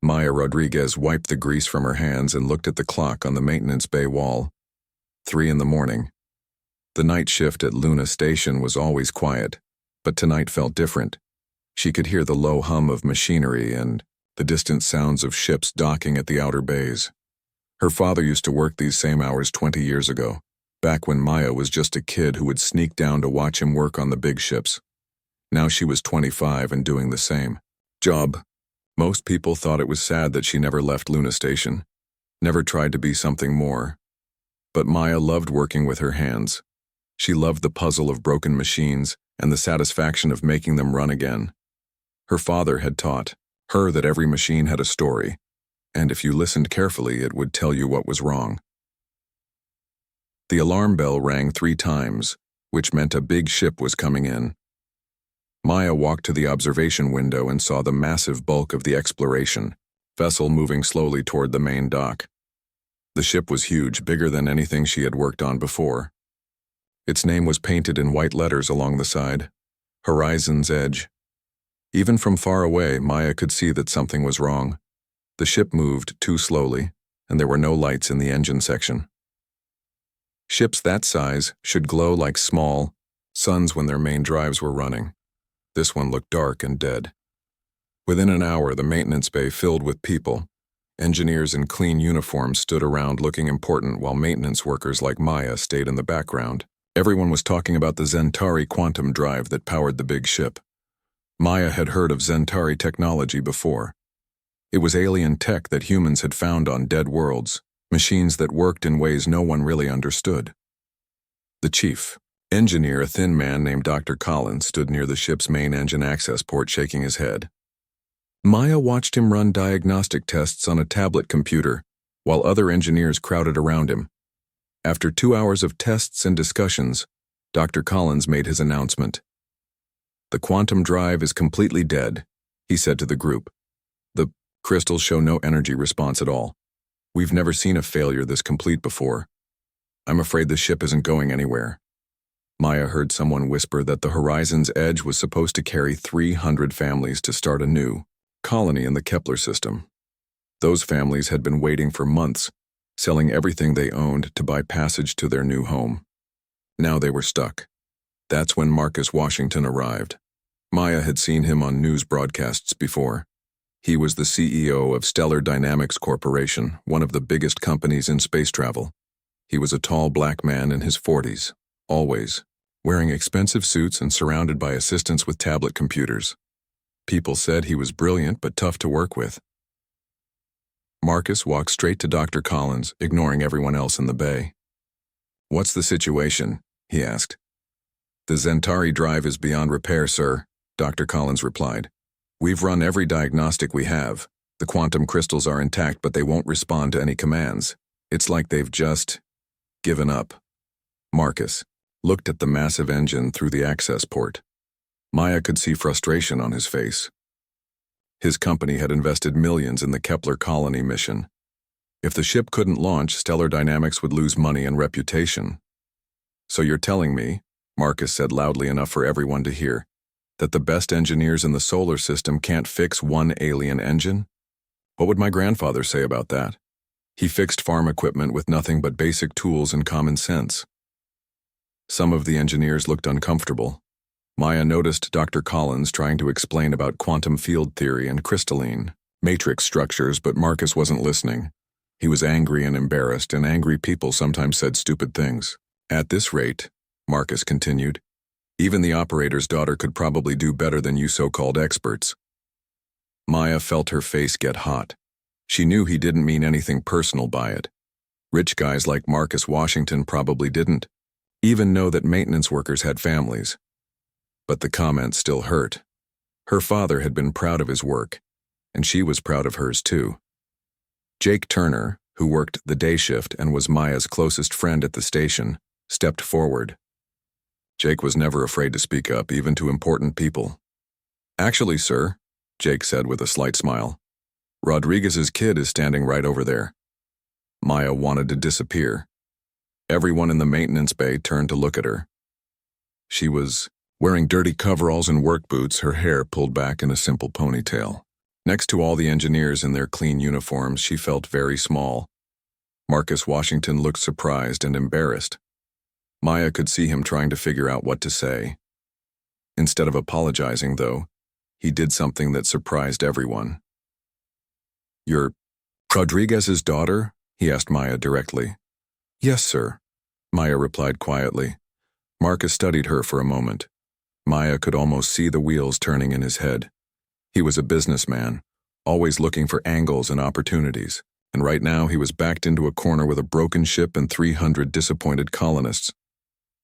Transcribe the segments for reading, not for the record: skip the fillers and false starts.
Maya Rodriguez wiped the grease from her hands and looked at the clock on the maintenance bay wall. 3 in the morning. The night shift at Luna Station was always quiet, but tonight felt different. She could hear the low hum of machinery and the distant sounds of ships docking at the outer bays. Her father used to work these same hours 20 years ago, back when Maya was just a kid who would sneak down to watch him work on the big ships. Now she was 25 and doing the same job. Most people thought it was sad that she never left Luna Station, never tried to be something more. But Maya loved working with her hands. She loved the puzzle of broken machines and the satisfaction of making them run again. Her father had taught her that every machine had a story, and if you listened carefully, it would tell you what was wrong. The alarm bell rang 3 times, which meant a big ship was coming in. Maya walked to the observation window and saw the massive bulk of the Exploration vessel moving slowly toward the main dock. The ship was huge, bigger than anything she had worked on before. Its name was painted in white letters along the side, Horizon's Edge. Even from far away, Maya could see that something was wrong. The ship moved too slowly, and there were no lights in the engine section. Ships that size should glow like small suns when their main drives were running. This one looked dark and dead. Within an hour, the maintenance bay filled with people. Engineers in clean uniforms stood around looking important while maintenance workers like Maya stayed in the background. Everyone was talking about the Zentari quantum drive that powered the big ship. Maya had heard of Zentari technology before. It was alien tech that humans had found on dead worlds, machines that worked in ways no one really understood. The chief engineer, a thin man named Dr. Collins, stood near the ship's main engine access port shaking his head. Maya watched him run diagnostic tests on a tablet computer, while other engineers crowded around him. After 2 hours of tests and discussions, Dr. Collins made his announcement. "The quantum drive is completely dead," he said to the group. "The crystals show no energy response at all. We've never seen a failure this complete before. I'm afraid the ship isn't going anywhere." Maya heard someone whisper that the Horizon's Edge was supposed to carry 300 families to start a new colony in the Kepler system. Those families had been waiting for months, selling everything they owned to buy passage to their new home. Now they were stuck. That's when Marcus Washington arrived. Maya had seen him on news broadcasts before. He was the CEO of Stellar Dynamics Corporation, one of the biggest companies in space travel. He was a tall black man in his 40s, always wearing expensive suits and surrounded by assistants with tablet computers. People said he was brilliant but tough to work with. Marcus walked straight to Dr. Collins, ignoring everyone else in the bay. "What's the situation?" he asked. "The Zentari drive is beyond repair, sir," Dr. Collins replied. "We've run every diagnostic we have. The quantum crystals are intact, but they won't respond to any commands. It's like they've just given up." Marcus looked at the massive engine through the access port. Maya could see frustration on his face. His company had invested millions in the Kepler colony mission. If the ship couldn't launch, Stellar Dynamics would lose money and reputation. "So you're telling me," Marcus said loudly enough for everyone to hear, "that the best engineers in the solar system can't fix one alien engine? What would my grandfather say about that? He fixed farm equipment with nothing but basic tools and common sense." Some of the engineers looked uncomfortable. Maya noticed Dr. Collins trying to explain about quantum field theory and crystalline matrix structures, but Marcus wasn't listening. He was angry and embarrassed, and angry people sometimes said stupid things. "At this rate," Marcus continued, "even the operator's daughter could probably do better than you so-called experts." Maya felt her face get hot. She knew he didn't mean anything personal by it. Rich guys like Marcus Washington probably didn't even know that maintenance workers had families. But the comment still hurt. Her father had been proud of his work, and she was proud of hers too. Jake Turner, who worked the day shift and was Maya's closest friend at the station, stepped forward. Jake was never afraid to speak up, even to important people. "Actually, sir," Jake said with a slight smile, "Rodriguez's kid is standing right over there." Maya wanted to disappear. Everyone in the maintenance bay turned to look at her. She was wearing dirty coveralls and work boots, her hair pulled back in a simple ponytail. Next to all the engineers in their clean uniforms, she felt very small. Marcus Washington looked surprised and embarrassed. Maya could see him trying to figure out what to say. Instead of apologizing, though, he did something that surprised everyone. "You're Rodriguez's daughter?" he asked Maya directly. "Yes, sir," Maya replied quietly. Marcus studied her for a moment. Maya could almost see the wheels turning in his head. He was a businessman, always looking for angles and opportunities, and right now he was backed into a corner with a broken ship and 300 disappointed colonists.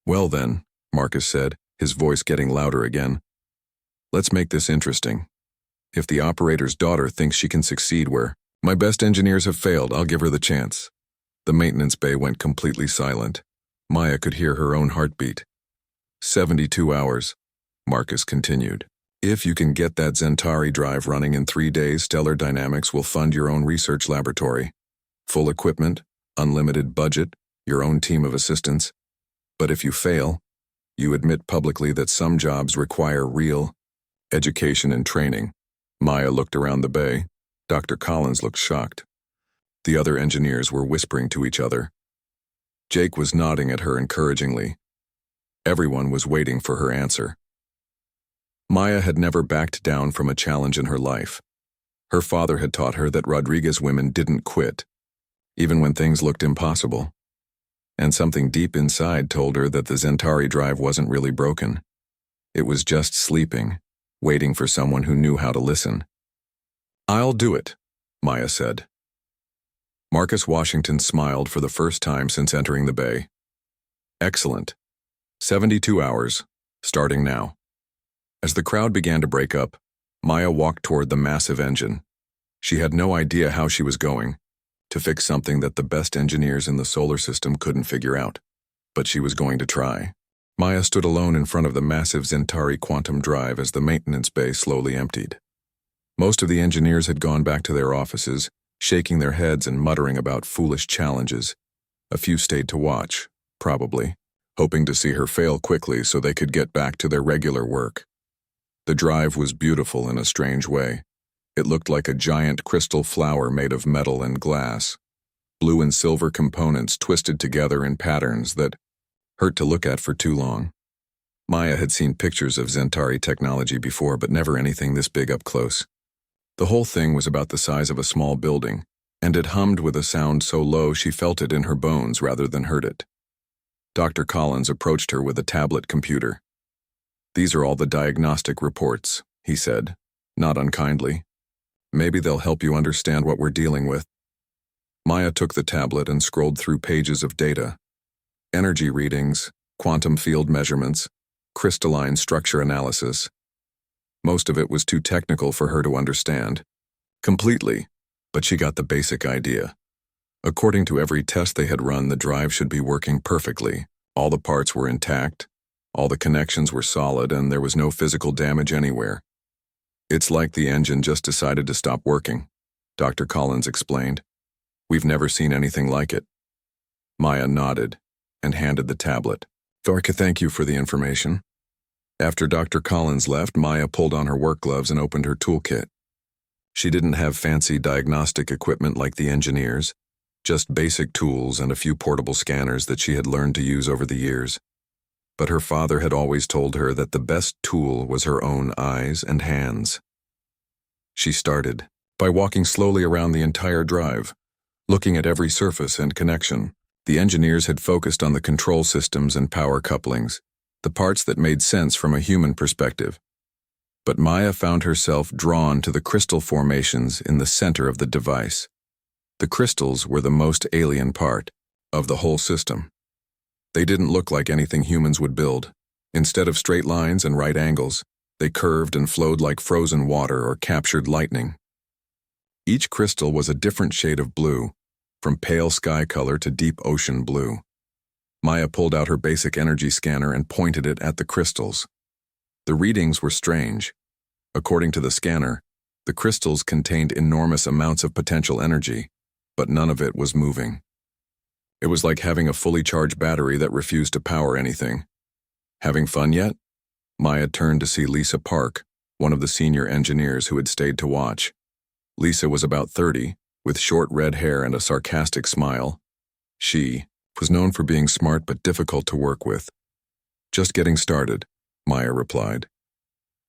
"Well then," Marcus said, his voice getting louder again, "let's make this interesting. If the operator's daughter thinks she can succeed where my best engineers have failed, I'll give her the chance." The maintenance bay went completely silent. Maya could hear her own heartbeat. 72 hours, Marcus continued. "If you can get that Zentari drive running in 3 days, Stellar Dynamics will fund your own research laboratory. Full equipment, unlimited budget, your own team of assistants. But if you fail, you admit publicly that some jobs require real education and training." Maya looked around the bay. Dr. Collins looked shocked. The other engineers were whispering to each other. Jake was nodding at her encouragingly. Everyone was waiting for her answer. Maya had never backed down from a challenge in her life. Her father had taught her that Rodriguez women didn't quit, even when things looked impossible. And something deep inside told her that the Zentari drive wasn't really broken. It was just sleeping, waiting for someone who knew how to listen. "I'll do it," Maya said. Marcus Washington smiled for the first time since entering the bay. "Excellent. 72 hours, starting now." As the crowd began to break up, Maya walked toward the massive engine. She had no idea how she was going, to fix something that the best engineers in the solar system couldn't figure out. But she was going to try. Maya stood alone in front of the massive Zentari quantum drive as the maintenance bay slowly emptied. Most of the engineers had gone back to their offices, shaking their heads and muttering about foolish challenges. A few stayed to watch, probably, hoping to see her fail quickly so they could get back to their regular work. The drive was beautiful in a strange way. It looked like a giant crystal flower made of metal and glass. Blue and silver components twisted together in patterns that hurt to look at for too long. Maya had seen pictures of Zentari technology before, but never anything this big up close. The whole thing was about the size of a small building, and it hummed with a sound so low she felt it in her bones rather than heard it. Dr. Collins approached her with a tablet computer. "These are all the diagnostic reports," he said, not unkindly. "Maybe they'll help you understand what we're dealing with." Maya took the tablet and scrolled through pages of data. Energy readings, quantum field measurements, crystalline structure analysis. Most of it was too technical for her to understand completely, but she got the basic idea. According to every test they had run, the drive should be working perfectly. All the parts were intact, all the connections were solid, and there was no physical damage anywhere. "It's like the engine just decided to stop working," Dr. Collins explained. "We've never seen anything like it." Maya nodded and handed the tablet. "Dorka, thank you for the information." After Dr. Collins left, Maya pulled on her work gloves and opened her toolkit. She didn't have fancy diagnostic equipment like the engineers, just basic tools and a few portable scanners that she had learned to use over the years. But her father had always told her that the best tool was her own eyes and hands. She started by walking slowly around the entire drive, looking at every surface and connection. The engineers had focused on the control systems and power couplings, the parts that made sense from a human perspective. But Maya found herself drawn to the crystal formations in the center of the device. The crystals were the most alien part of the whole system. They didn't look like anything humans would build. Instead of straight lines and right angles, they curved and flowed like frozen water or captured lightning. Each crystal was a different shade of blue, from pale sky color to deep ocean blue. Maya pulled out her basic energy scanner and pointed it at the crystals. The readings were strange. According to the scanner, the crystals contained enormous amounts of potential energy, but none of it was moving. It was like having a fully charged battery that refused to power anything. "Having fun yet?" Maya turned to see Lisa Park, one of the senior engineers who had stayed to watch. Lisa was about 30, with short red hair and a sarcastic smile. She was known for being smart but difficult to work with. "Just getting started," Maya replied.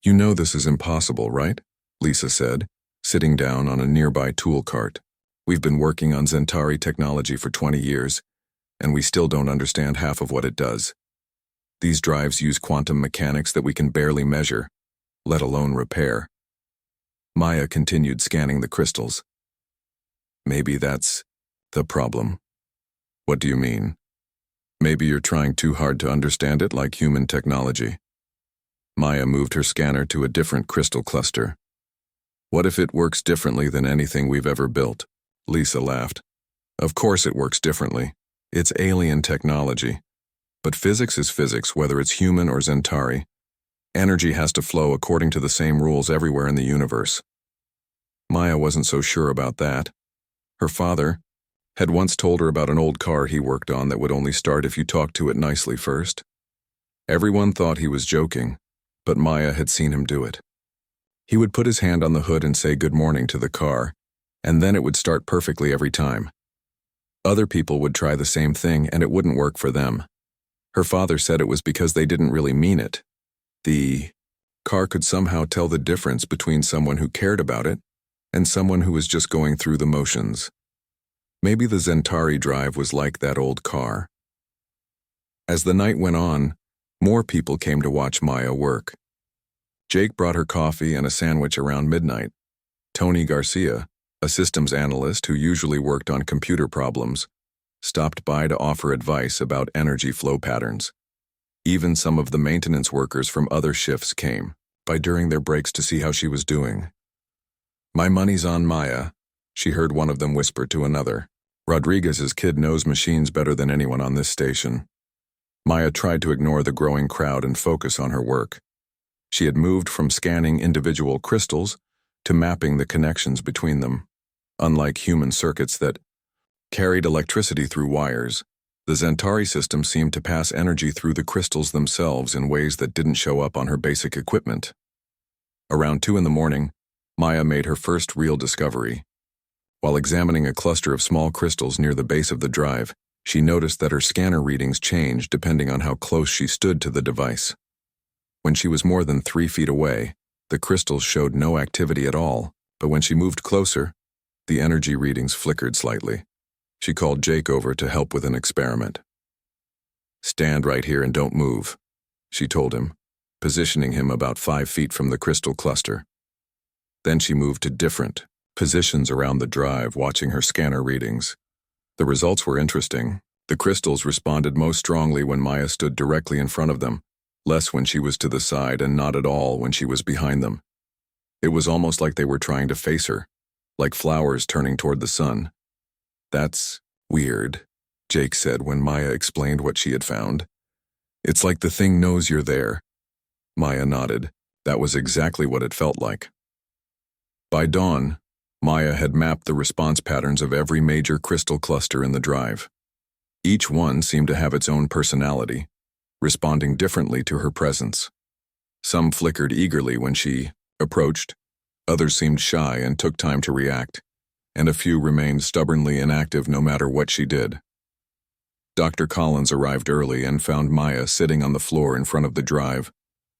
"You know this is impossible, right?" Lisa said, sitting down on a nearby tool cart. "We've been working on Zentari technology for 20 years, and we still don't understand half of what it does. These drives use quantum mechanics that we can barely measure, let alone repair." Maya continued scanning the crystals. "Maybe that's the problem." "What do you mean?" "Maybe you're trying too hard to understand it like human technology." Maya moved her scanner to a different crystal cluster. "What if it works differently than anything we've ever built?" Lisa laughed. "Of course it works differently. It's alien technology. But physics is physics, whether it's human or Zentari. Energy has to flow according to the same rules everywhere in the universe." Maya wasn't so sure about that. Her father had once told her about an old car he worked on that would only start if you talked to it nicely first. Everyone thought he was joking, but Maya had seen him do it. He would put his hand on the hood and say good morning to the car, and then it would start perfectly every time. Other people would try the same thing and it wouldn't work for them. Her father said it was because they didn't really mean it. The car could somehow tell the difference between someone who cared about it and someone who was just going through the motions. Maybe the Zentari drive was like that old car. As the night went on, more people came to watch Maya work. Jake brought her coffee and a sandwich around midnight. Tony Garcia, a systems analyst who usually worked on computer problems, stopped by to offer advice about energy flow patterns. Even some of the maintenance workers from other shifts came by during their breaks to see how she was doing. "My money's on Maya," she heard one of them whisper to another. "Rodriguez's kid knows machines better than anyone on this station." Maya tried to ignore the growing crowd and focus on her work. She had moved from scanning individual crystals to mapping the connections between them. Unlike human circuits that carried electricity through wires, the Zentari system seemed to pass energy through the crystals themselves in ways that didn't show up on her basic equipment. Around 2 a.m, Maya made her first real discovery. While examining a cluster of small crystals near the base of the drive, she noticed that her scanner readings changed depending on how close she stood to the device. When she was more than 3 feet away, the crystals showed no activity at all, but when she moved closer, the energy readings flickered slightly. She called Jake over to help with an experiment. "Stand right here and don't move," she told him, positioning him about 5 feet from the crystal cluster. Then she moved to different positions around the drive, watching her scanner readings. The results were interesting. The crystals responded most strongly when Maya stood directly in front of them, less when she was to the side, and not at all when she was behind them. It was almost like they were trying to face her, like flowers turning toward the sun. "That's weird," Jake said when Maya explained what she had found. "It's like the thing knows you're there." Maya nodded. That was exactly what it felt like. By dawn, Maya had mapped the response patterns of every major crystal cluster in the drive. Each one seemed to have its own personality, responding differently to her presence. Some flickered eagerly when she approached, others seemed shy and took time to react, and a few remained stubbornly inactive no matter what she did. Dr. Collins arrived early and found Maya sitting on the floor in front of the drive,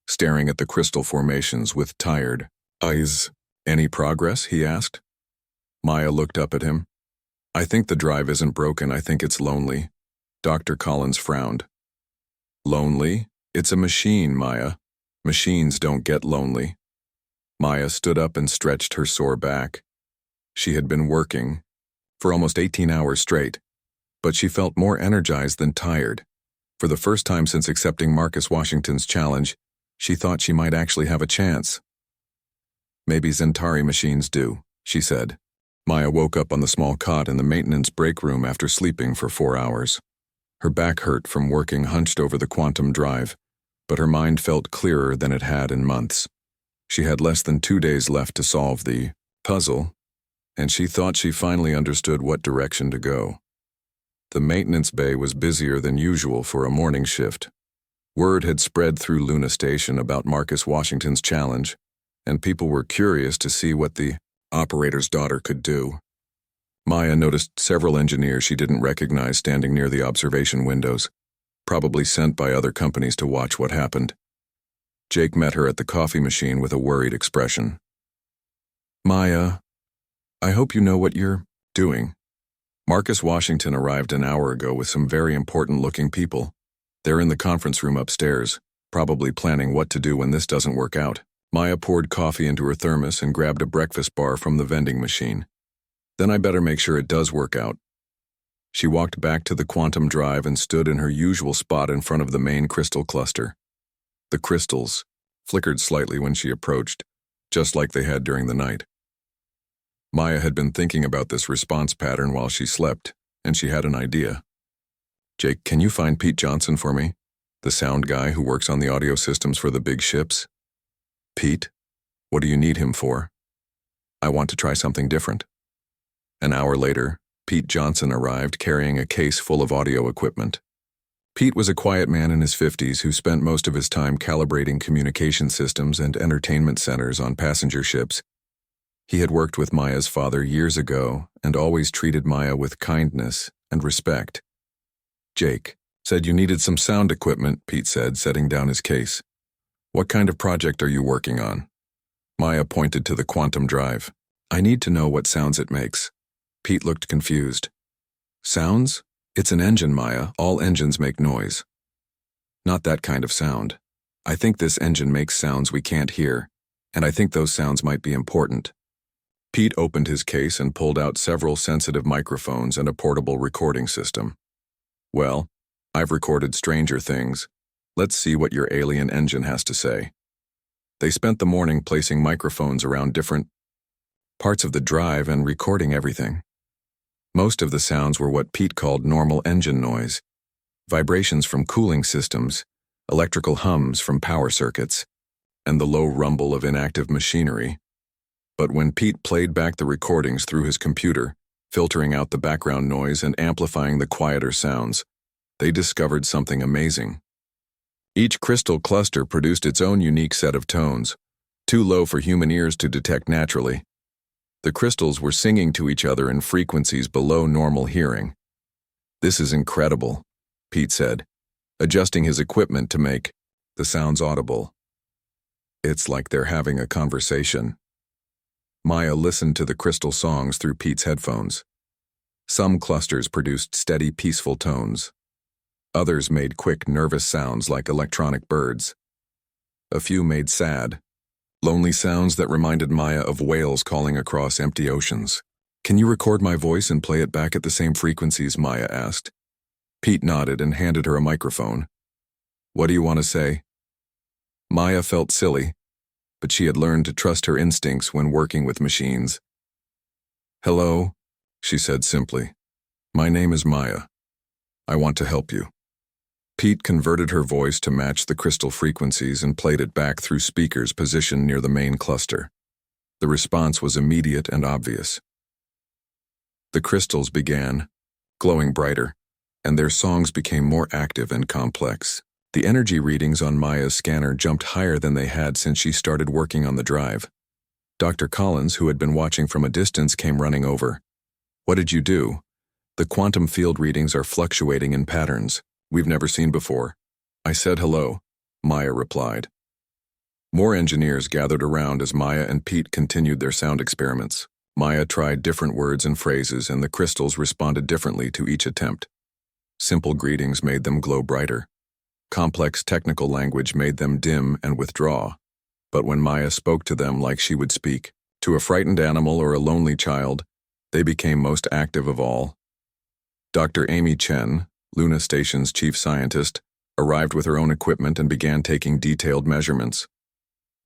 staring at the crystal formations with tired eyes. "Any progress?" he asked. Maya looked up at him. "I think the drive isn't broken, I think it's lonely." Dr. Collins frowned. "Lonely? It's a machine, Maya. Machines don't get lonely." Maya stood up and stretched her sore back. She had been working for almost 18 hours straight, but she felt more energized than tired. For the first time since accepting Marcus Washington's challenge, she thought she might actually have a chance. "Maybe Zentari machines do," she said. Maya woke up on the small cot in the maintenance break room after sleeping for 4 hours. Her back hurt from working hunched over the quantum drive, but her mind felt clearer than it had in months. She had less than 2 days left to solve the puzzle, and she thought she finally understood what direction to go. The maintenance bay was busier than usual for a morning shift. Word had spread through Luna Station about Marcus Washington's challenge, and people were curious to see what the operator's daughter could do. Maya noticed several engineers she didn't recognize standing near the observation windows, probably sent by other companies to watch what happened. Jake met her at the coffee machine with a worried expression. Maya, I hope you know what you're doing. Marcus Washington arrived an hour ago with some very important-looking people. They're in the conference room upstairs, probably planning what to do when this doesn't work out. Maya poured coffee into her thermos and grabbed a breakfast bar from the vending machine. Then I better make sure it does work out. She walked back to the quantum drive and stood in her usual spot in front of the main crystal cluster. The crystals flickered slightly when she approached, just like they had during the night. Maya had been thinking about this response pattern while she slept, and she had an idea. Jake, can you find Pete Johnson for me? The sound guy who works on the audio systems for the big ships? Pete? What do you need him for? I want to try something different. An hour later, Pete Johnson arrived carrying a case full of audio equipment. Pete was a quiet man in his 50s who spent most of his time calibrating communication systems and entertainment centers on passenger ships. He had worked with Maya's father years ago and always treated Maya with kindness and respect. Jake said you needed some sound equipment, Pete said, setting down his case. What kind of project are you working on? Maya pointed to the quantum drive. I need to know what sounds it makes. Pete looked confused. Sounds? It's an engine, Maya. All engines make noise. Not that kind of sound. I think this engine makes sounds we can't hear, and I think those sounds might be important. Pete opened his case and pulled out several sensitive microphones and a portable recording system. Well, I've recorded stranger things. Let's see what your alien engine has to say. They spent the morning placing microphones around different parts of the drive and recording everything. Most of the sounds were what Pete called normal engine noise, vibrations from cooling systems, electrical hums from power circuits, and the low rumble of inactive machinery. But when Pete played back the recordings through his computer, filtering out the background noise and amplifying the quieter sounds, they discovered something amazing. Each crystal cluster produced its own unique set of tones, too low for human ears to detect naturally. The crystals were singing to each other in frequencies below normal hearing. This is incredible, Pete said, adjusting his equipment to make the sounds audible. It's like they're having a conversation. Maya listened to the crystal songs through Pete's headphones. Some clusters produced steady, peaceful tones. Others made quick, nervous sounds like electronic birds. A few made sad, lonely sounds that reminded Maya of whales calling across empty oceans. Can you record my voice and play it back at the same frequencies? Maya asked. Pete nodded and handed her a microphone. What do you want to say? Maya felt silly, but she had learned to trust her instincts when working with machines. Hello, she said simply. My name is Maya. I want to help you. Pete converted her voice to match the crystal frequencies and played it back through speakers positioned near the main cluster. The response was immediate and obvious. The crystals began, glowing brighter, and their songs became more active and complex. The energy readings on Maya's scanner jumped higher than they had since she started working on the drive. Dr. Collins, who had been watching from a distance, came running over. What did you do? The quantum field readings are fluctuating in patterns we've never seen before. I said hello, Maya replied. More engineers gathered around as Maya and Pete continued their sound experiments. Maya tried different words and phrases, and the crystals responded differently to each attempt. Simple greetings made them glow brighter. Complex technical language made them dim and withdraw. But when Maya spoke to them like she would speak to a frightened animal or a lonely child, they became most active of all. Dr. Amy Chen, Luna Station's chief scientist, arrived with her own equipment and began taking detailed measurements.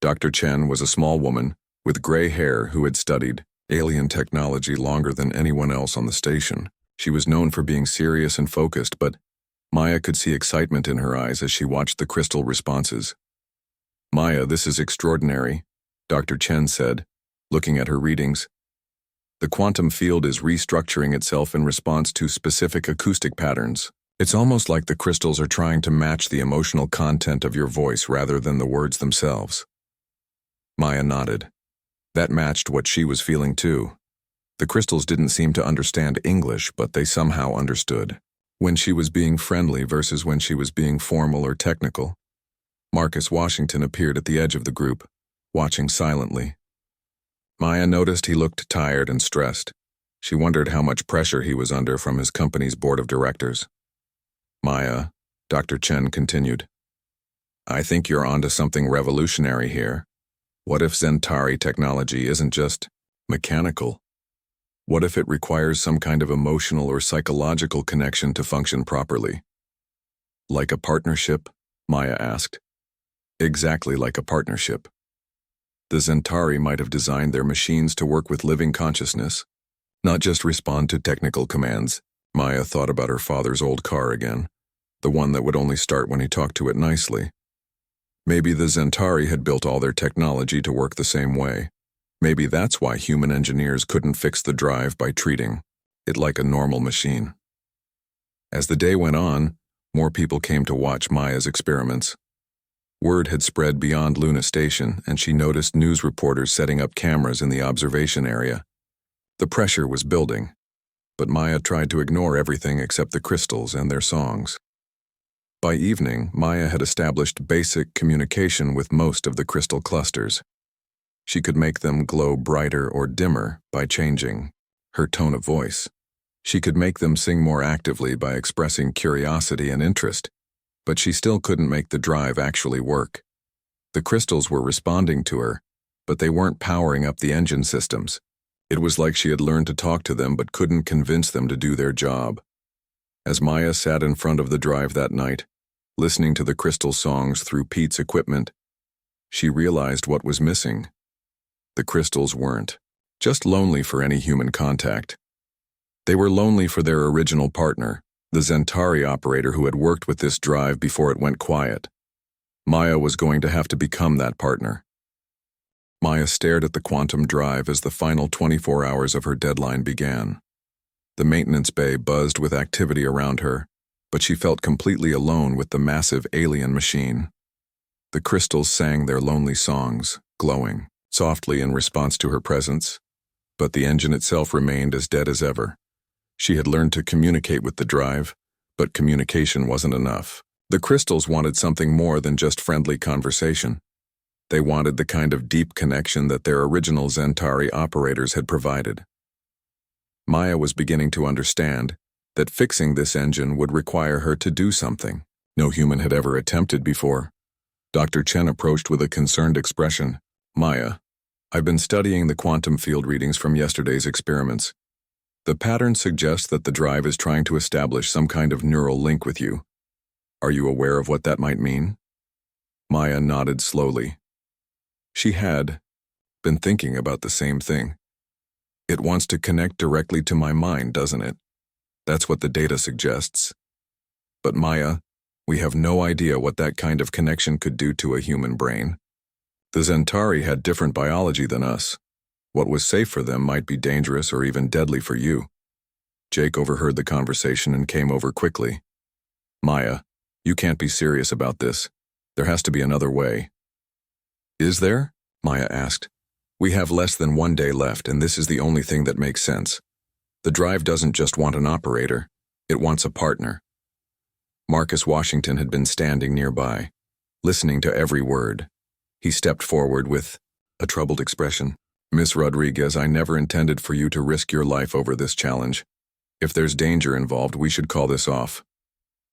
Dr. Chen was a small woman with gray hair who had studied alien technology longer than anyone else on the station. She was known for being serious and focused, but Maya could see excitement in her eyes as she watched the crystal responses. Maya, this is extraordinary, Dr. Chen said, looking at her readings. The quantum field is restructuring itself in response to specific acoustic patterns. It's almost like the crystals are trying to match the emotional content of your voice rather than the words themselves. Maya nodded. That matched what she was feeling too. The crystals didn't seem to understand English, but they somehow understood. When she was being friendly versus when she was being formal or technical. Marcus Washington appeared at the edge of the group, watching silently. Maya noticed he looked tired and stressed. She wondered how much pressure he was under from his company's board of directors. Maya, Dr. Chen continued, I think you're onto something revolutionary here. What if Zentari technology isn't just mechanical? What if it requires some kind of emotional or psychological connection to function properly? Like a partnership? Maya asked. Exactly like a partnership. The Zentari might have designed their machines to work with living consciousness, not just respond to technical commands. Maya thought about her father's old car again, the one that would only start when he talked to it nicely. Maybe the Zentari had built all their technology to work the same way. Maybe that's why human engineers couldn't fix the drive by treating it like a normal machine. As the day went on, more people came to watch Maya's experiments. Word had spread beyond Luna Station, and she noticed news reporters setting up cameras in the observation area. The pressure was building, but Maya tried to ignore everything except the crystals and their songs. By evening, Maya had established basic communication with most of the crystal clusters. She could make them glow brighter or dimmer by changing her tone of voice. She could make them sing more actively by expressing curiosity and interest, but she still couldn't make the drive actually work. The crystals were responding to her, but they weren't powering up the engine systems. It was like she had learned to talk to them but couldn't convince them to do their job. As Maya sat in front of the drive that night, listening to the crystal songs through Pete's equipment, she realized what was missing. The crystals weren't just lonely for any human contact. They were lonely for their original partner, the Zentari operator who had worked with this drive before it went quiet. Maya was going to have to become that partner. Maya stared at the quantum drive as the final 24 hours of her deadline began. The maintenance bay buzzed with activity around her, but she felt completely alone with the massive alien machine. The crystals sang their lonely songs, glowing softly in response to her presence, but the engine itself remained as dead as ever. She had learned to communicate with the drive, but communication wasn't enough. The crystals wanted something more than just friendly conversation. They wanted the kind of deep connection that their original Zentari operators had provided. Maya was beginning to understand that fixing this engine would require her to do something no human had ever attempted before. Dr. Chen approached with a concerned expression. Maya, I've been studying the quantum field readings from yesterday's experiments. The pattern suggests that the drive is trying to establish some kind of neural link with you. Are you aware of what that might mean? Maya nodded slowly. She had been thinking about the same thing. It wants to connect directly to my mind, doesn't it? That's what the data suggests. But Maya, we have no idea what that kind of connection could do to a human brain. The Zentari had different biology than us. What was safe for them might be dangerous or even deadly for you. Jake overheard the conversation and came over quickly. Maya, you can't be serious about this. There has to be another way. Is there? Maya asked. We have less than 1 day left, and this is the only thing that makes sense. The drive doesn't just want an operator, it wants a partner. Marcus Washington had been standing nearby, listening to every word. He stepped forward with a troubled expression. Miss Rodriguez, I never intended for you to risk your life over this challenge. If there's danger involved, we should call this off.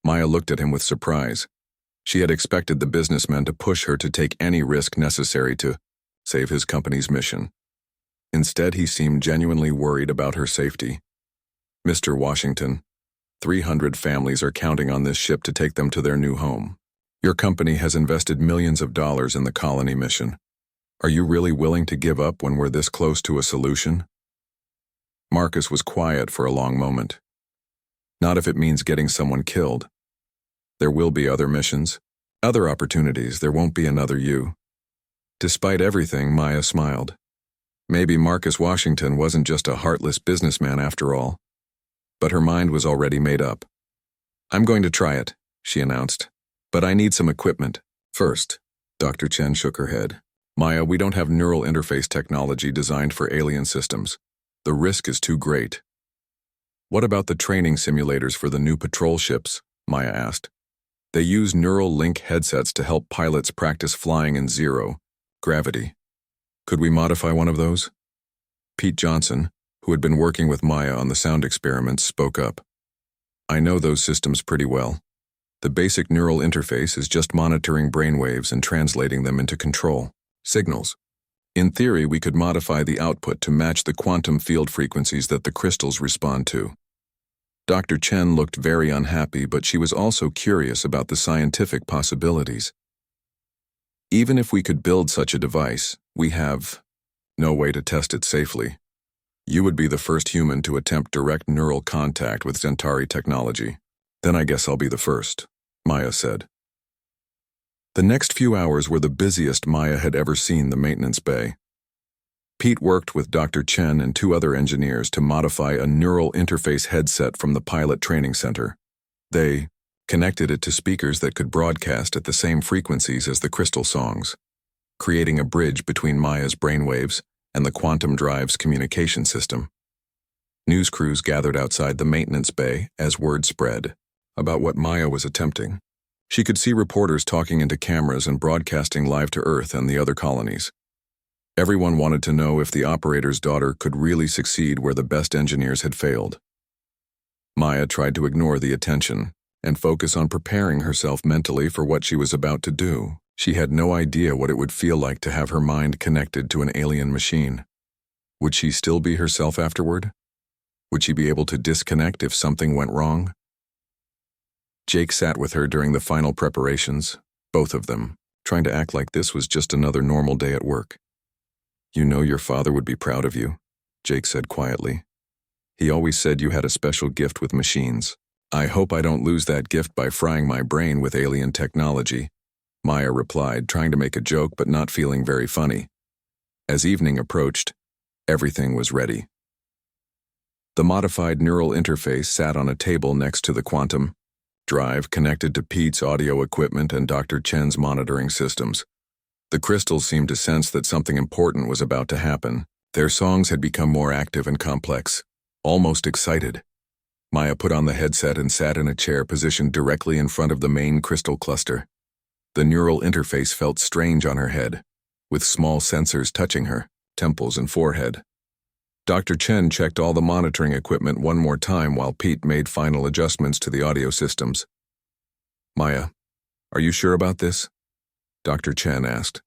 Maya looked at him with surprise. She had expected the businessman to push her to take any risk necessary to save his company's mission. Instead, he seemed genuinely worried about her safety. Mr. Washington, 300 families are counting on this ship to take them to their new home. Your company has invested millions of dollars in the colony mission. Are you really willing to give up when we're this close to a solution? Marcus was quiet for a long moment. Not if it means getting someone killed. There will be other missions, other opportunities. There won't be another you. Despite everything, Maya smiled. Maybe Marcus Washington wasn't just a heartless businessman after all. But her mind was already made up. I'm going to try it, she announced. But I need some equipment. First, Dr. Chen shook her head. Maya, we don't have neural interface technology designed for alien systems. The risk is too great. What about the training simulators for the new patrol ships? Maya asked. They use neural link headsets to help pilots practice flying in zero gravity. Could we modify one of those? Pete Johnson, who had been working with Maya on the sound experiments, spoke up. I know those systems pretty well. The basic neural interface is just monitoring brainwaves and translating them into control signals. In theory, we could modify the output to match the quantum field frequencies that the crystals respond to. Dr. Chen looked very unhappy, but she was also curious about the scientific possibilities. Even if we could build such a device, we have no way to test it safely. You would be the first human to attempt direct neural contact with Centauri technology. Then I guess I'll be the first, Maya said. The next few hours were the busiest Maya had ever seen the maintenance bay. Pete worked with Dr. Chen and 2 other engineers to modify a neural interface headset from the pilot training center. They connected it to speakers that could broadcast at the same frequencies as the crystal songs, creating a bridge between Maya's brainwaves and the quantum drive's communication system. News crews gathered outside the maintenance bay as word spread about what Maya was attempting. She could see reporters talking into cameras and broadcasting live to Earth and the other colonies. Everyone wanted to know if the operator's daughter could really succeed where the best engineers had failed. Maya tried to ignore the attention and focus on preparing herself mentally for what she was about to do. She had no idea what it would feel like to have her mind connected to an alien machine. Would she still be herself afterward? Would she be able to disconnect if something went wrong? Jake sat with her during the final preparations, both of them, trying to act like this was just another normal day at work. You know your father would be proud of you, Jake said quietly. He always said you had a special gift with machines. I hope I don't lose that gift by frying my brain with alien technology, Maya replied, trying to make a joke but not feeling very funny. As evening approached, everything was ready. The modified neural interface sat on a table next to the quantum drive connected to Pete's audio equipment and Dr. Chen's monitoring systems. The crystals seemed to sense that something important was about to happen. Their songs had become more active and complex, almost excited. Maya put on the headset and sat in a chair positioned directly in front of the main crystal cluster. The neural interface felt strange on her head, with small sensors touching her temples and forehead. Dr. Chen checked all the monitoring equipment one more time while Pete made final adjustments to the audio systems. Maya, are you sure about this? Dr. Chen asked.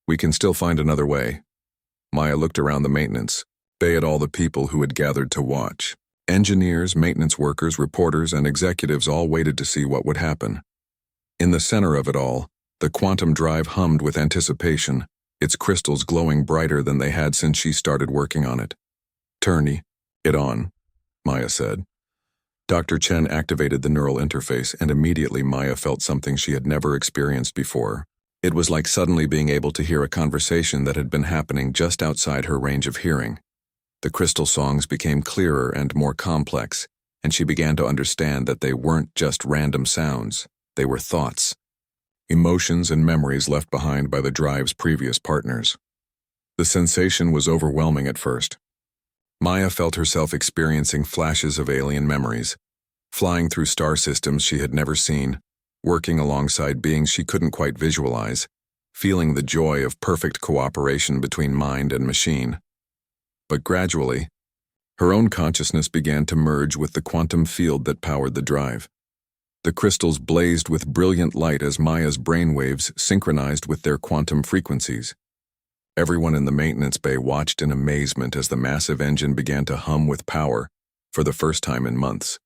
We can still find another way. Maya looked around the maintenance bay at all the people who had gathered to watch. Engineers, maintenance workers, reporters, and executives all waited to see what would happen. In the center of it all, the quantum drive hummed with anticipation, its crystals glowing brighter than they had since she started working on it. Turn it on, Maya said. Dr. Chen activated the neural interface, and immediately Maya felt something she had never experienced before. It was like suddenly being able to hear a conversation that had been happening just outside her range of hearing. The crystal songs became clearer and more complex, and she began to understand that they weren't just random sounds. They were thoughts, emotions, and memories left behind by the drive's previous partners. The sensation was overwhelming at first. Maya felt herself experiencing flashes of alien memories, flying through star systems she had never seen, working alongside beings she couldn't quite visualize, feeling the joy of perfect cooperation between mind and machine. But gradually, her own consciousness began to merge with the quantum field that powered the drive. The crystals blazed with brilliant light as Maya's brainwaves synchronized with their quantum frequencies. Everyone in the maintenance bay watched in amazement as the massive engine began to hum with power for the first time in months.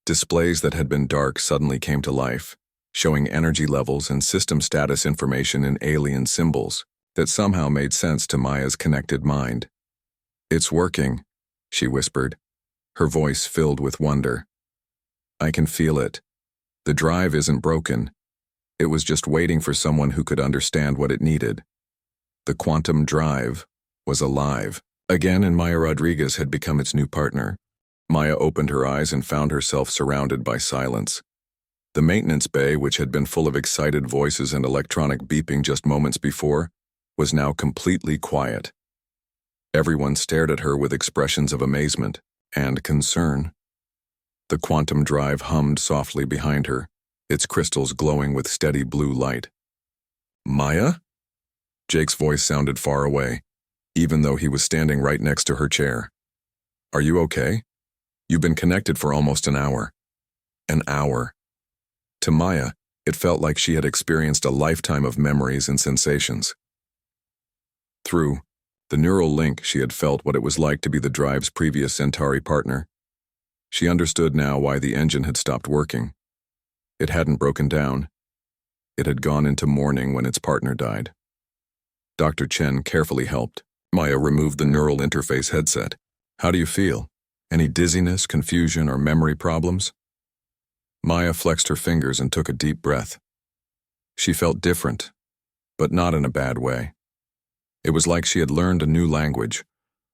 Displays that had been dark suddenly came to life, showing energy levels and system status information in alien symbols that somehow made sense to Maya's connected mind. It's working, she whispered, her voice filled with wonder. I can feel it. The drive isn't broken. It was just waiting for someone who could understand what it needed. The quantum drive was alive again, and Maya Rodriguez had become its new partner. Maya opened her eyes and found herself surrounded by silence. The maintenance bay, which had been full of excited voices and electronic beeping just moments before, was now completely quiet. Everyone stared at her with expressions of amazement and concern. The quantum drive hummed softly behind her, its crystals glowing with steady blue light. "Maya?" Jake's voice sounded far away, even though he was standing right next to her chair. "Are you okay? You've been connected for almost an hour." An hour. To Maya, it felt like she had experienced a lifetime of memories and sensations. Through the neural link, she had felt what it was like to be the drive's previous Centauri partner. She understood now why the engine had stopped working. It hadn't broken down. It had gone into mourning when its partner died. Dr. Chen carefully helped. Maya removed the neural interface headset. "How do you feel? Any dizziness, confusion, or memory problems?" Maya flexed her fingers and took a deep breath. She felt different, but not in a bad way. It was like she had learned a new language,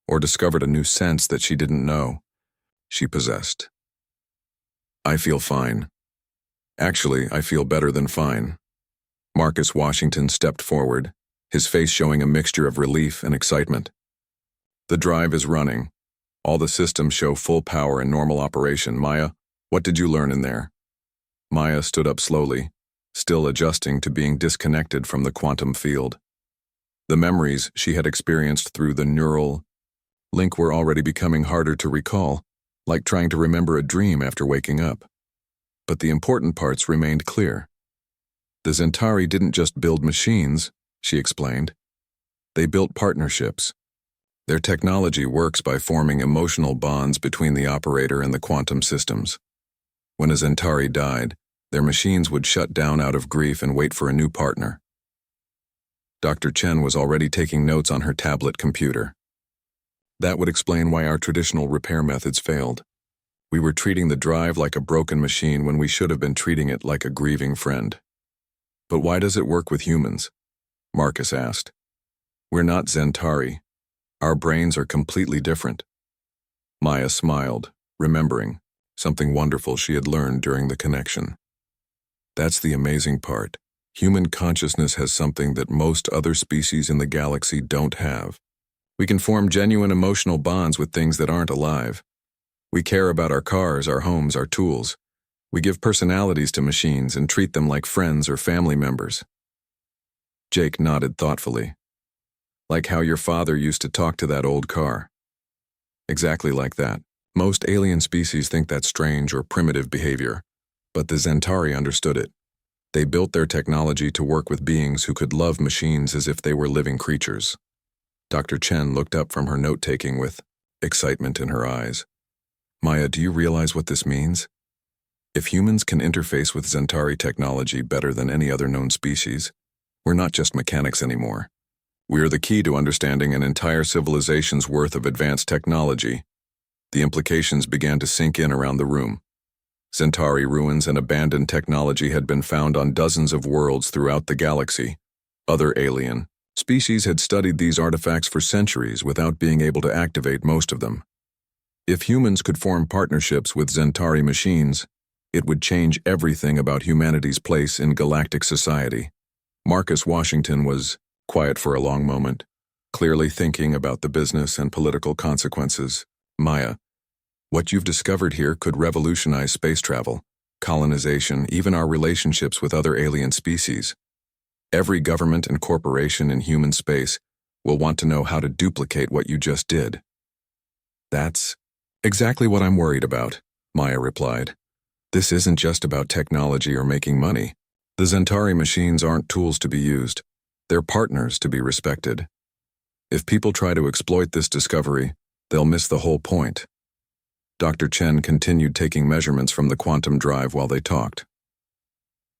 or discovered a new sense that she didn't know she possessed. "I feel fine. Actually, I feel better than fine." Marcus Washington stepped forward, his face showing a mixture of relief and excitement. "The drive is running. All the systems show full power and normal operation. Maya, what did you learn in there?" Maya stood up slowly, still adjusting to being disconnected from the quantum field. The memories she had experienced through the neural link were already becoming harder to recall, like trying to remember a dream after waking up. But the important parts remained clear. The Centauri didn't just build machines, she explained. They built partnerships. Their technology works by forming emotional bonds between the operator and the quantum systems. When a Centauri died, their machines would shut down out of grief and wait for a new partner. Dr. Chen was already taking notes on her tablet computer. That would explain why our traditional repair methods failed. We were treating the drive like a broken machine when we should have been treating it like a grieving friend. "But why does it work with humans?" Marcus asked. "We're not Centauri. Our brains are completely different." Maya smiled, remembering something wonderful she had learned during the connection. "That's the amazing part. Human consciousness has something that most other species in the galaxy don't have. We can form genuine emotional bonds with things that aren't alive. We care about our cars, our homes, our tools. We give personalities to machines and treat them like friends or family members." Jake nodded thoughtfully. "Like how your father used to talk to that old car." "Exactly like that. Most alien species think that's strange or primitive behavior, but the Centauri understood it. They built their technology to work with beings who could love machines as if they were living creatures." Dr. Chen looked up from her note-taking with excitement in her eyes. "Maya, do you realize what this means? If humans can interface with Centauri technology better than any other known species, we're not just mechanics anymore. We are the key to understanding an entire civilization's worth of advanced technology." The implications began to sink in around the room. Centauri ruins and abandoned technology had been found on dozens of worlds throughout the galaxy. Other alien species had studied these artifacts for centuries without being able to activate most of them. If humans could form partnerships with Centauri machines, it would change everything about humanity's place in galactic society. Marcus Washington was quiet for a long moment, clearly thinking about the business and political consequences. "Maya, what you've discovered here could revolutionize space travel, colonization, even our relationships with other alien species. Every government and corporation in human space will want to know how to duplicate what you just did." "That's exactly what I'm worried about," Maya replied. "This isn't just about technology or making money. The Centauri machines aren't tools to be used. They're partners to be respected. If people try to exploit this discovery, they'll miss the whole point." Dr. Chen continued taking measurements from the quantum drive while they talked.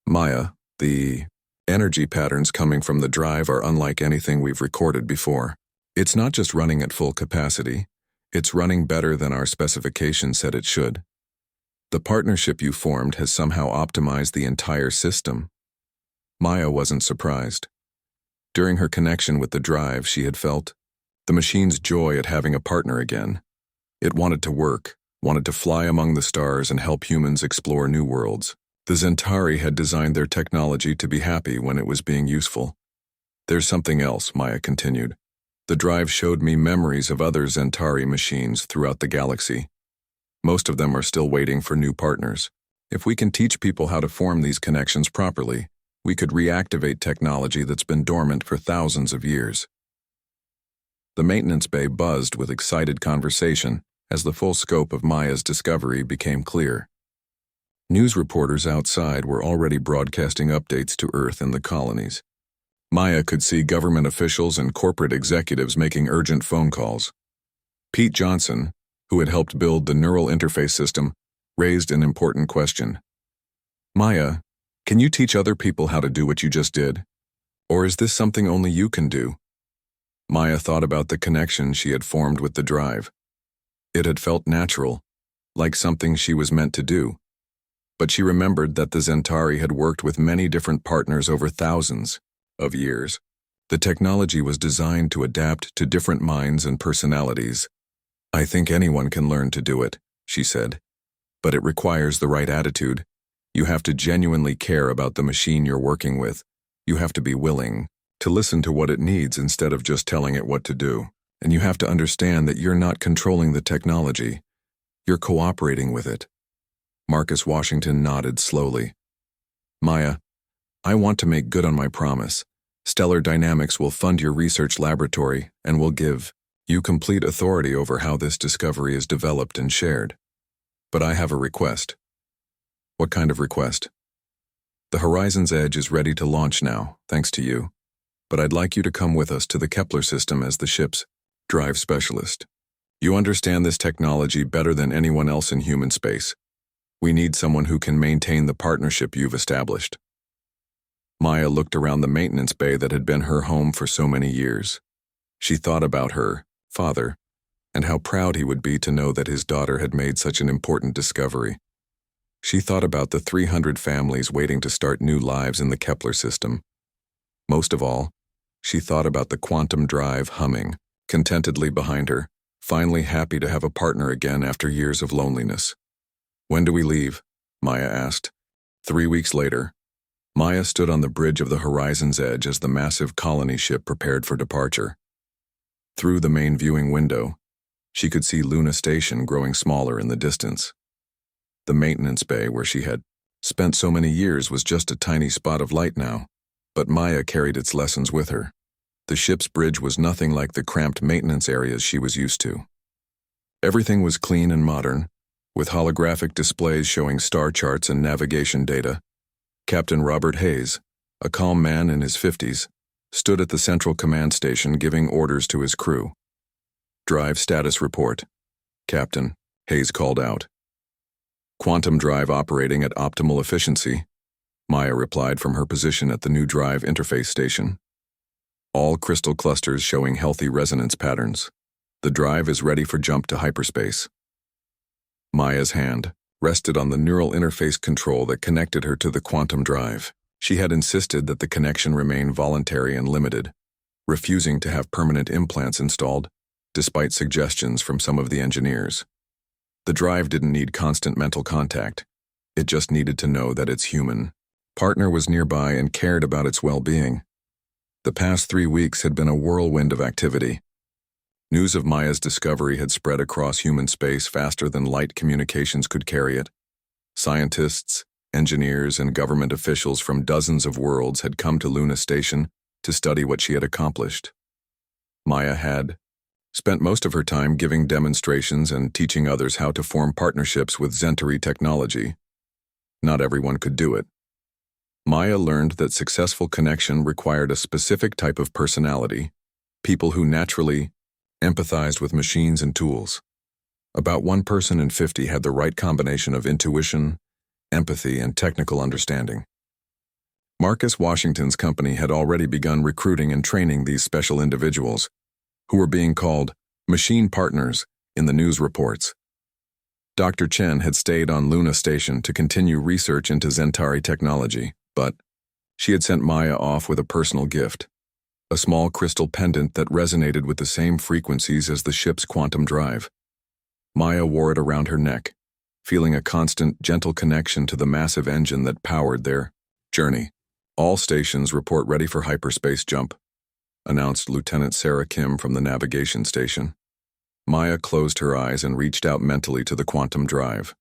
"Maya, the energy patterns coming from the drive are unlike anything we've recorded before. It's not just running at full capacity, it's running better than our specifications said it should. The partnership you formed has somehow optimized the entire system." Maya wasn't surprised. During her connection with the drive, she had felt the machine's joy at having a partner again. It wanted to work, wanted to fly among the stars and help humans explore new worlds. The Centauri had designed their technology to be happy when it was being useful. There's something else, Maya continued. The drive showed me memories of other Zentari machines throughout the galaxy. Most of them are still waiting for new partners. If we can teach people how to form these connections properly, we could reactivate technology that's been dormant for thousands of years. The maintenance bay buzzed with excited conversation as the full scope of Maya's discovery became clear. News reporters outside were already broadcasting updates to Earth and the colonies. Maya could see government officials and corporate executives making urgent phone calls. Pete Johnson, who had helped build the neural interface system, raised an important question. Maya, can you teach other people how to do what you just did? Or is this something only you can do? Maya thought about the connection she had formed with the drive. It had felt natural, like something she was meant to do. But she remembered that the Zentari had worked with many different partners over thousands of years. The technology was designed to adapt to different minds and personalities. I think anyone can learn to do it, she said. But it requires the right attitude. You have to genuinely care about the machine you're working with. You have to be willing to listen to what it needs instead of just telling it what to do. And you have to understand that you're not controlling the technology. You're cooperating with it. Marcus Washington nodded slowly. Maya, I want to make good on my promise. Stellar Dynamics will fund your research laboratory and will give you complete authority over how this discovery is developed and shared. But I have a request. What kind of request? The Horizon's Edge is ready to launch now, thanks to you. But I'd like you to come with us to the Kepler system as the ship's drive specialist. You understand this technology better than anyone else in human space. We need someone who can maintain the partnership you've established. Maya looked around the maintenance bay that had been her home for so many years. She thought about her father and how proud he would be to know that his daughter had made such an important discovery. She thought about the 300 families waiting to start new lives in the Kepler system. Most of all, she thought about the quantum drive humming contentedly behind her, finally happy to have a partner again after years of loneliness. When do we leave? Maya asked. 3 weeks later. Maya stood on the bridge of the Horizon's Edge as the massive colony ship prepared for departure. Through the main viewing window, she could see Luna Station growing smaller in the distance. The maintenance bay where she had spent so many years was just a tiny spot of light now, but Maya carried its lessons with her. The ship's bridge was nothing like the cramped maintenance areas she was used to. Everything was clean and modern, with holographic displays showing star charts and navigation data. Captain Robert Hayes, a calm man in his 50s, stood at the central command station giving orders to his crew. Drive status report, Captain, Hayes called out. Quantum drive operating at optimal efficiency, Maya replied from her position at the new drive interface station. All crystal clusters showing healthy resonance patterns. The drive is ready for jump to hyperspace. Maya's hand rested on the neural interface control that connected her to the quantum drive. She had insisted that the connection remain voluntary and limited, refusing to have permanent implants installed, despite suggestions from some of the engineers. The drive didn't need constant mental contact. It just needed to know that its human partner was nearby and cared about its well-being. The past 3 weeks had been a whirlwind of activity. News of Maya's discovery had spread across human space faster than light communications could carry it. Scientists, engineers, and government officials from dozens of worlds had come to Luna Station to study what she had accomplished. Maya had spent most of her time giving demonstrations and teaching others how to form partnerships with Zentari technology. Not everyone could do it. Maya learned that successful connection required a specific type of personality, people who naturally empathized with machines and tools. About 1 person in 50 had the right combination of intuition, empathy, and technical understanding. Marcus Washington's company had already begun recruiting and training these special individuals, who were being called machine partners in the news reports. Dr. Chen had stayed on Luna Station to continue research into Zentari technology, but she had sent Maya off with a personal gift, a small crystal pendant that resonated with the same frequencies as the ship's quantum drive. Maya wore it around her neck, feeling a constant, gentle connection to the massive engine that powered their journey. All stations report ready for hyperspace jump, announced Lieutenant Sarah Kim from the navigation station. Maya closed her eyes and reached out mentally to the quantum drive.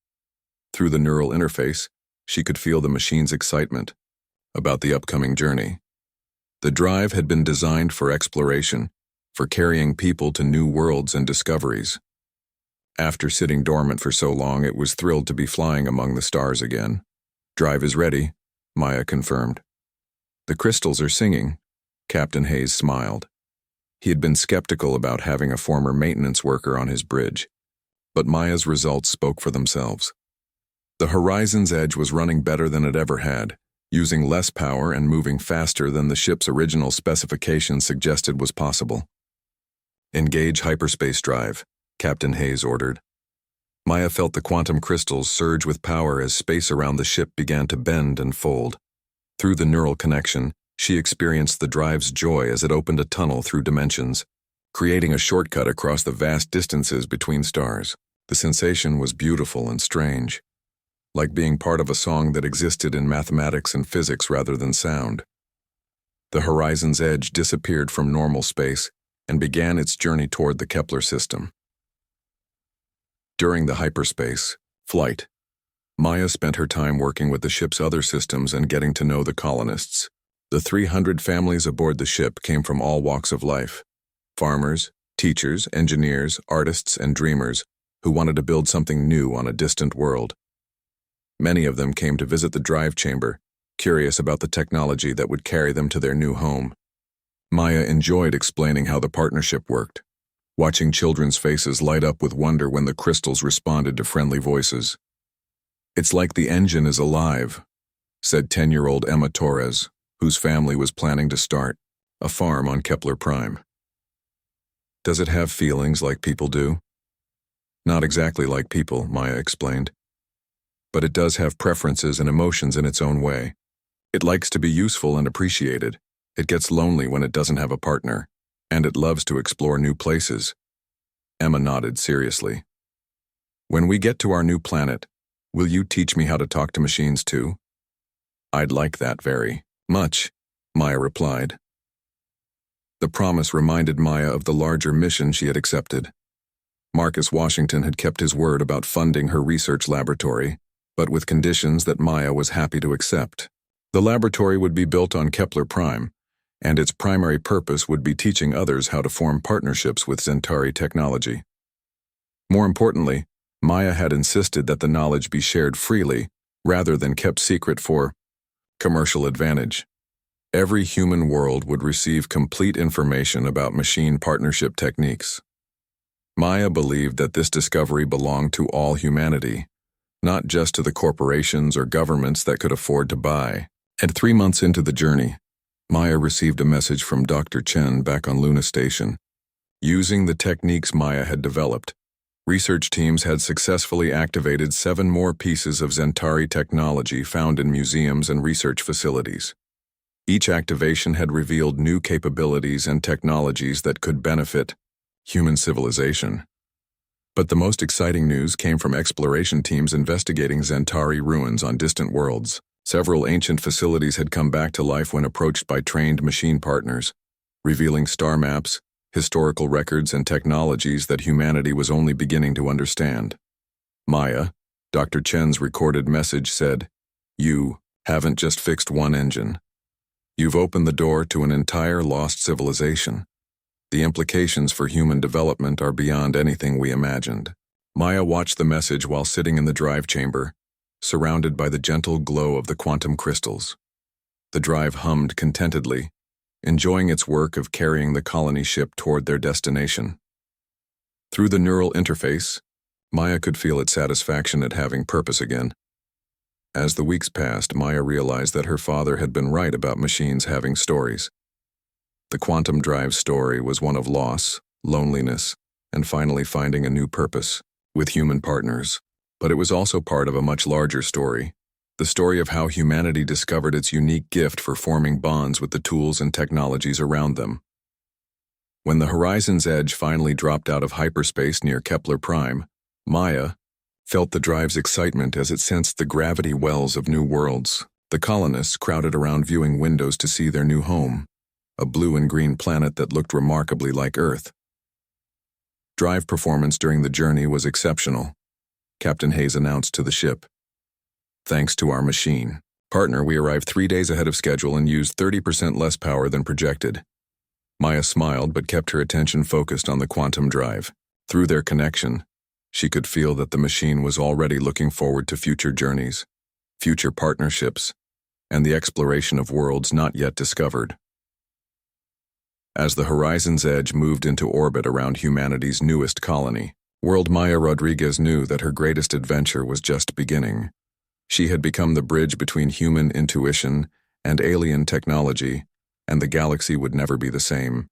Through the neural interface, she could feel the machine's excitement about the upcoming journey. The drive had been designed for exploration, for carrying people to new worlds and discoveries. After sitting dormant for so long, it was thrilled to be flying among the stars again. "Drive is ready," Maya confirmed. "The crystals are singing," Captain Hayes smiled. He had been skeptical about having a former maintenance worker on his bridge, but Maya's results spoke for themselves. The Horizon's Edge was running better than it ever had, using less power and moving faster than the ship's original specifications suggested was possible. "Engage hyperspace drive," Captain Hayes ordered. Maya felt the quantum crystals surge with power as space around the ship began to bend and fold. Through the neural connection, she experienced the drive's joy as it opened a tunnel through dimensions, creating a shortcut across the vast distances between stars. The sensation was beautiful and strange, like being part of a song that existed in mathematics and physics rather than sound. The Horizon's Edge disappeared from normal space and began its journey toward the Kepler system. During the hyperspace flight, Maya spent her time working with the ship's other systems and getting to know the colonists. The 300 families aboard the ship came from all walks of life: farmers, teachers, engineers, artists, and dreamers who wanted to build something new on a distant world. Many of them came to visit the drive chamber, curious about the technology that would carry them to their new home. Maya enjoyed explaining how the partnership worked, watching children's faces light up with wonder when the crystals responded to friendly voices. "It's like the engine is alive," said 10-year-old Emma Torres, whose family was planning to start a farm on Kepler Prime. "Does it have feelings like people do?" "Not exactly like people," Maya explained. "But it does have preferences and emotions in its own way. It likes to be useful and appreciated. It gets lonely when it doesn't have a partner, and it loves to explore new places." Emma nodded seriously. "When we get to our new planet, will you teach me how to talk to machines too?" "I'd like that very much," Maya replied. The promise reminded Maya of the larger mission she had accepted. Marcus Washington had kept his word about funding her research laboratory, but with conditions that Maya was happy to accept. The laboratory would be built on Kepler Prime, and its primary purpose would be teaching others how to form partnerships with Zentari technology. More importantly, Maya had insisted that the knowledge be shared freely, rather than kept secret for commercial advantage. Every human world would receive complete information about machine partnership techniques. Maya believed that this discovery belonged to all humanity, not just to the corporations or governments that could afford to buy. And 3 months into the journey, Maya received a message from Dr. Chen back on Luna Station. Using the techniques Maya had developed, research teams had successfully activated 7 more pieces of Zentari technology found in museums and research facilities. Each activation had revealed new capabilities and technologies that could benefit human civilization. But the most exciting news came from exploration teams investigating Zentari ruins on distant worlds. Several ancient facilities had come back to life when approached by trained machine partners, revealing star maps, historical records, and technologies that humanity was only beginning to understand. "Maya," Dr. Chen's recorded message said, "You haven't just fixed one engine. You've opened the door to an entire lost civilization. The implications for human development are beyond anything we imagined." Maya watched the message while sitting in the drive chamber, surrounded by the gentle glow of the quantum crystals. The drive hummed contentedly, enjoying its work of carrying the colony ship toward their destination. Through the neural interface, Maya could feel its satisfaction at having purpose again. As the weeks passed, Maya realized that her father had been right about machines having stories. The quantum drive story was one of loss, loneliness, and finally finding a new purpose with human partners. But it was also part of a much larger story, the story of how humanity discovered its unique gift for forming bonds with the tools and technologies around them. When the Horizon's Edge finally dropped out of hyperspace near Kepler Prime, Maya felt the drive's excitement as it sensed the gravity wells of new worlds. The colonists crowded around viewing windows to see their new home, a blue and green planet that looked remarkably like Earth. Drive performance during the journey was exceptional, Captain Hayes announced to the ship. Thanks to our machine. Partner, we arrived 3 days ahead of schedule and used 30% less power than projected. Maya smiled but kept her attention focused on the quantum drive. Through their connection, she could feel that the machine was already looking forward to future journeys, future partnerships, and the exploration of worlds not yet discovered. As the Horizon's Edge moved into orbit around humanity's newest colony, World Maya Rodriguez knew that her greatest adventure was just beginning. She had become the bridge between human intuition and alien technology, and the galaxy would never be the same.